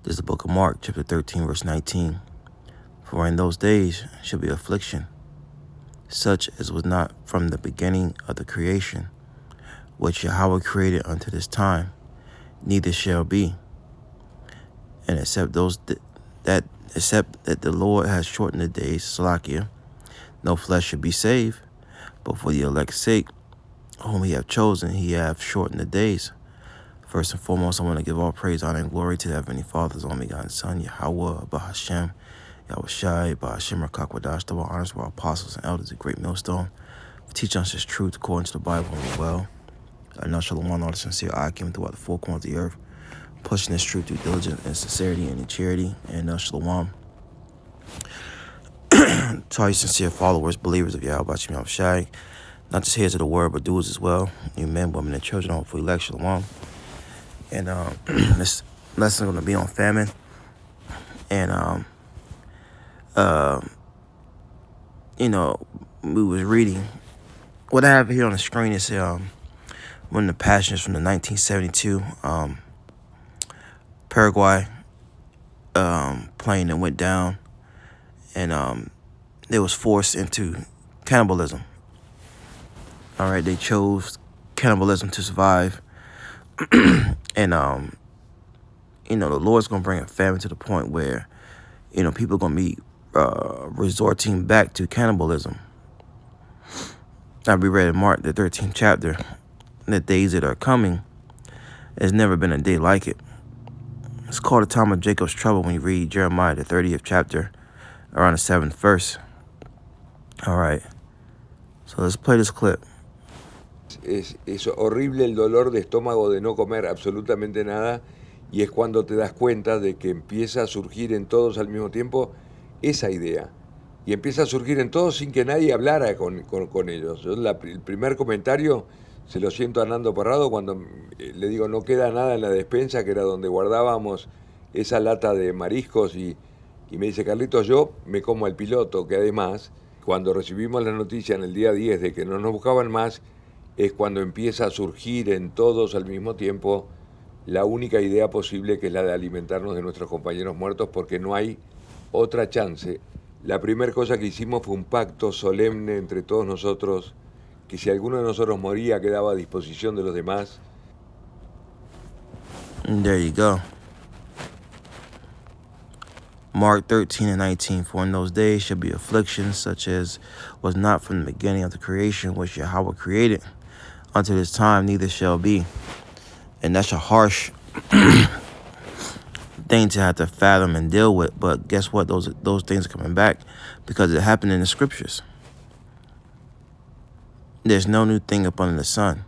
This is the book of Mark, chapter 13, verse 19. For in those days shall be affliction, such as was not from the beginning of the creation, which Yahawah created unto this time, neither shall be. And except that the Lord has shortened the days, Salakia, no flesh should be saved, but for the elect's sake, whom he hath chosen, he hath shortened the days. First and foremost, I want to give all praise, honor, and glory to the Heavenly Father, His only begotten Son, YAHAWAH, BAHASHAM, YAHAWASHI, BAHASHAM, Rakakwadash, the honors of our apostles and elders, a great millstone, teach us His truth according to the Bible and well. I know Shalom, all the sincere eye came throughout the four corners of the earth, pushing this truth through diligence and sincerity and in charity, and Shalom. To all you sincere followers, believers of YAHAWASHI, YAHAWASHI, not just hearers of the word, but doers as well, you men, women, and children, hopefully elect Shalom. And this lesson is going to be on famine. And, we was reading. What I have here on the screen is one of the passages from the 1972 Paraguay plane that went down. And they was forced into cannibalism. All right, they chose cannibalism to survive. And, the Lord's going to bring a famine to the point where, people are going to be resorting back to cannibalism. Now, we read in Mark, the 13th chapter, the days that are coming, there's never been a day like it. It's called the time of Jacob's trouble when you read Jeremiah, the 30th chapter, around the 7th verse. All right. So let's play this clip. Es horrible el dolor de estómago de no comer absolutamente nada, y es cuando te das cuenta de que empieza a surgir en todos al mismo tiempo esa idea, y empieza a surgir en todos sin que nadie hablara con ellos. Yo el primer comentario se lo siento a Nando Parrado cuando le digo no queda nada en la despensa, que era donde guardábamos esa lata de mariscos, y me dice: Carlitos, yo me como al piloto, que además cuando recibimos la noticia en el día 10 de que no nos buscaban más, es cuando empieza a surgir en todos al mismo tiempo la única idea posible, que es la de alimentarnos de nuestros compañeros muertos, porque no hay otra chance. La primera cosa que hicimos fue un pacto solemne entre todos nosotros, que si alguno de nosotros moría quedaba a disposición de los demás. And there you go. Mark 13 and 19, for in those days shall be affliction, such as was not from the beginning of the creation, which Yahawah created unto this time, neither shall be. And that's a harsh thing to have to fathom and deal with. But guess what? Those things are coming back because it happened in the scriptures. There's no new thing up under the sun.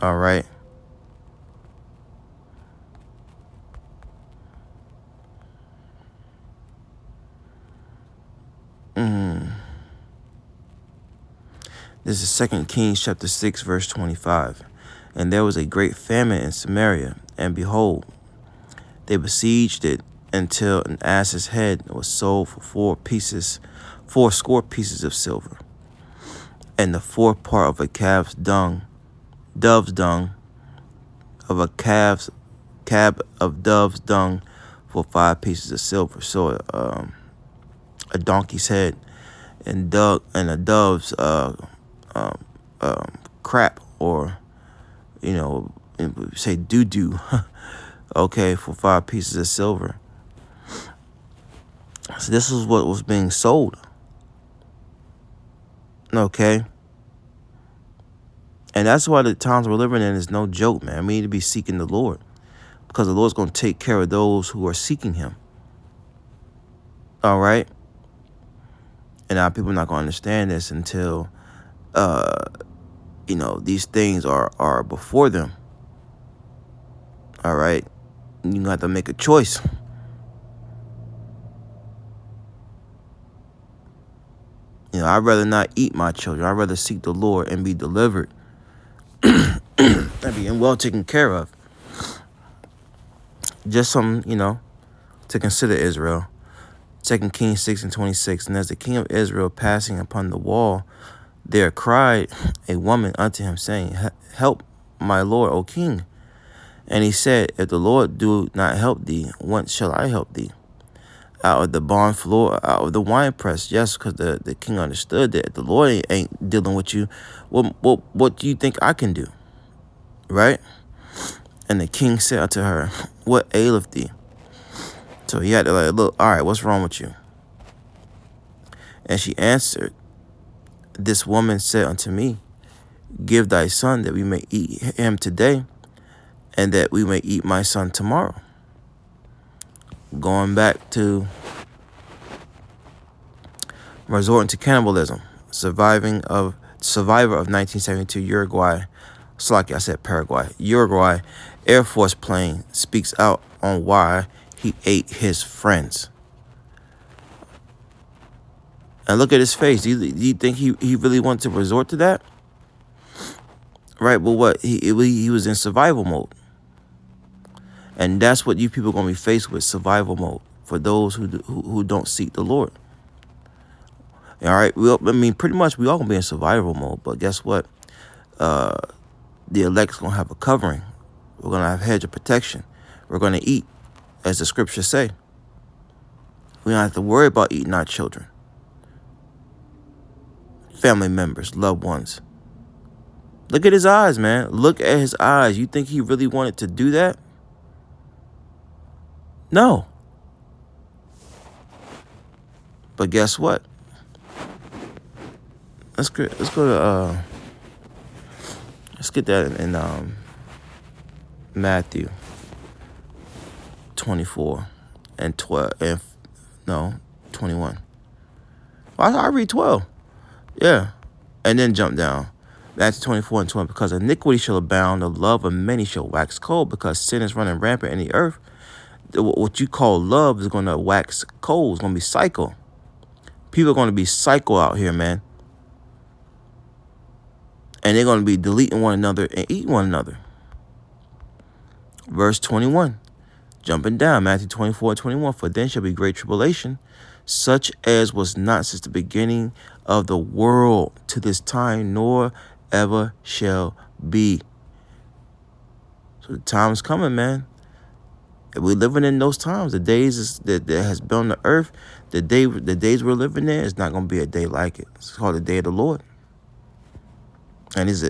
All right. This is 2 Kings chapter 6, verse 25. And there was a great famine in Samaria, and behold, they besieged it until an ass's head was sold for fourscore pieces of silver, and the fourth part of a dove's dung, of a cab of dove's dung for 5 pieces of silver. So a donkey's head and a dove's crap, or say doo-doo, okay, for 5 pieces of silver. So this is what was being sold. Okay. And that's why the times we're living in is no joke, man. We need to be seeking the Lord, because the Lord's going to take care of those who are seeking Him. All right. And now people are not going to understand this until, these things are before them. All right. You're going to have to make a choice. I'd rather not eat my children. I'd rather seek the Lord and be delivered and be well taken care of. Just some, to consider, Israel. 2 Kings 6 and 26. And as the king of Israel passing upon the wall, there cried a woman unto him, saying, Help, my lord, O king. And he said, if the Lord do not help thee, whence shall I help thee? Out of the barn floor, out of the winepress. Yes, because the king understood that if the Lord ain't dealing with you, what do you think I can do? Right? And the king said unto her, what aileth thee? So he had to like, look, all right, what's wrong with you? And she answered, this woman said unto me, give thy son that we may eat him today, and that we may eat my son tomorrow. Going back to resorting to cannibalism, survivor of 1972 Uruguay, I said Paraguay, Uruguay Air Force plane speaks out on why he ate his friends. And look at his face. Do you think he really wanted to resort to that? Right, but what? He was in survival mode. And that's what you people are going to be faced with, survival mode, for those who don't seek the Lord. All right, pretty much we all going to be in survival mode, but guess what? The elect's going to have a covering. We're going to have a hedge of protection. We're going to eat, as the scriptures say. We don't have to worry about eating our children, family members, loved ones. Look at his eyes, man. Look at his eyes. You think he really wanted to do that? No. But guess what? Let's get that in Matthew 24 and 12 and 21. Well, I read 12. Yeah. And then jump down. Matthew 24 and 12. Because iniquity shall abound, the love of many shall wax cold, because sin is running rampant in the earth. What you call love is going to wax cold. It's going to be psycho. People are going to be psycho out here, man. And they're going to be deleting one another and eating one another. Verse 21. Jumping down, Matthew 24 and 21. For then shall be great tribulation, such as was not since the beginning of the world to this time, nor ever shall be. So the time's coming, man. We're living in those times. The days that has been on the earth, the days we're living in is not going to be a day like it. It's called the day of the Lord. And it's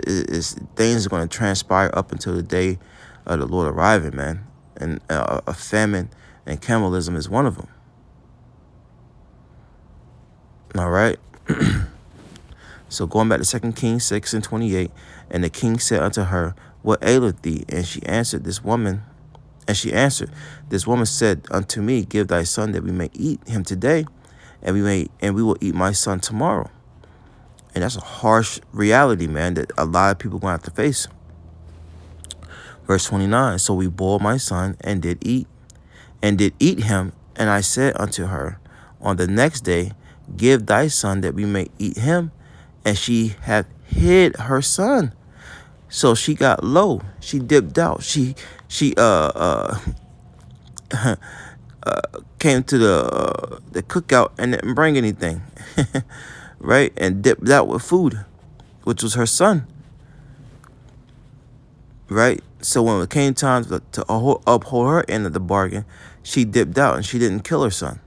things are going to transpire up until the day of the Lord arriving, man. And a famine and cannibalism is one of them. All right. So going back to 2 Kings 6 and 28, and the king said unto her, what aileth thee? And she answered, this woman said unto me, give thy son that we may eat him today, and we will eat my son tomorrow. And that's a harsh reality, man, that a lot of people are going to have to face. Verse 29, so we boiled my son and did eat him. And I said unto her, on the next day, give thy son that we may eat him. And she hath hid her son. So she got low. She dipped out. She came to the cookout and didn't bring anything. Right? And dipped out with food, which was her son. Right? So when it came time to uphold her end of the bargain, she dipped out and she didn't kill her son.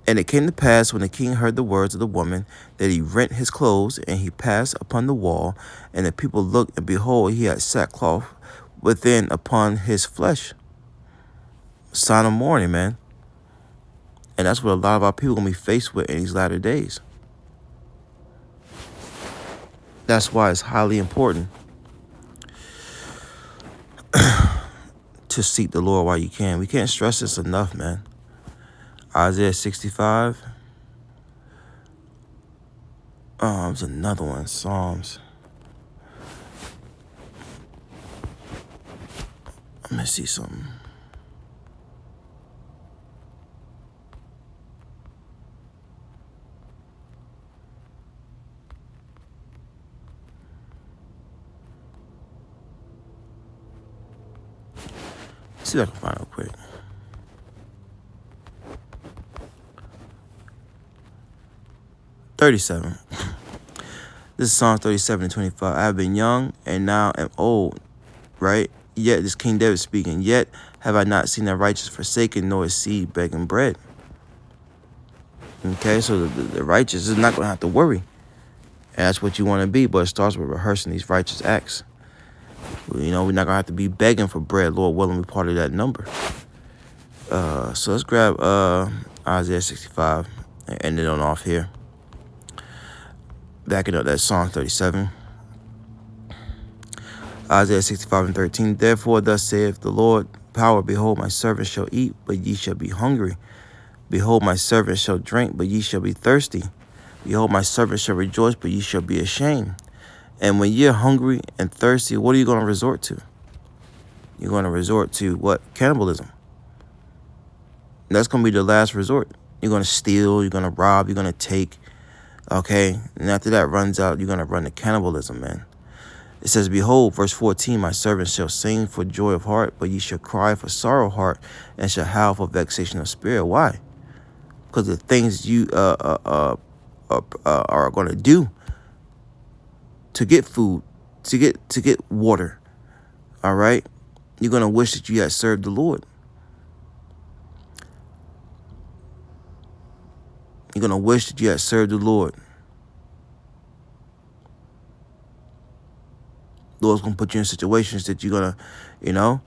And it came to pass, when the king heard the words of the woman, that he rent his clothes, and he passed upon the wall. And the people looked, and behold, he had sackcloth within upon his flesh. Sign of mourning, man. And that's what a lot of our people are going to be faced with in these latter days. That's why it's highly important to seek the Lord while you can. We can't stress this enough, man. Isaiah 65. There's another one. Psalms. Let me see something. Let's see if I can find it real quick. This is Psalm 37:25. I have been young and now am old, right? Yet, this King David speaking, yet have I not seen the righteous forsaken, nor his seed begging bread. Okay, so the righteous is not going to have to worry. And that's what you want to be, but it starts with rehearsing these righteous acts. You know, we're not going to have to be begging for bread. Lord willing, we're part of that number. So let's grab Isaiah 65 and end it on off here. Backing up that Psalm 37. Isaiah 65:13. Therefore, thus saith the Lord, power, behold, my servant shall eat, but ye shall be hungry. Behold, my servant shall drink, but ye shall be thirsty. Behold, my servant shall rejoice, but ye shall be ashamed. And when you're hungry and thirsty, what are you going to resort to? You're going to resort to what? Cannibalism. That's going to be the last resort. You're going to steal, you're going to rob, you're going to take. Okay? And after that runs out, you're going to run to cannibalism, man. It says, behold, verse 14, my servant shall sing for joy of heart, but ye shall cry for sorrow of heart, and shall howl for vexation of spirit. Why? Because the things you are going to do to get food, to get water, all right? You're going to wish that you had served the Lord. You're going to wish that you had served the Lord. Lord's going to put you in situations that you're going to, you know,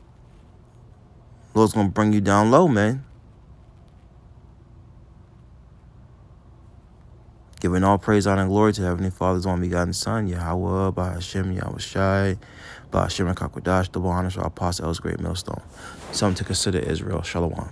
Lord's going to bring you down low, man. Giving all praise, honor, and glory to Heavenly Father's only begotten Son, YAHAWAH, BAHASHAM, YAHAWASHI, BAHASHAM, and Kakwadash, double honors for our apostle, El's great millstone. Something to consider, Israel. Shalom.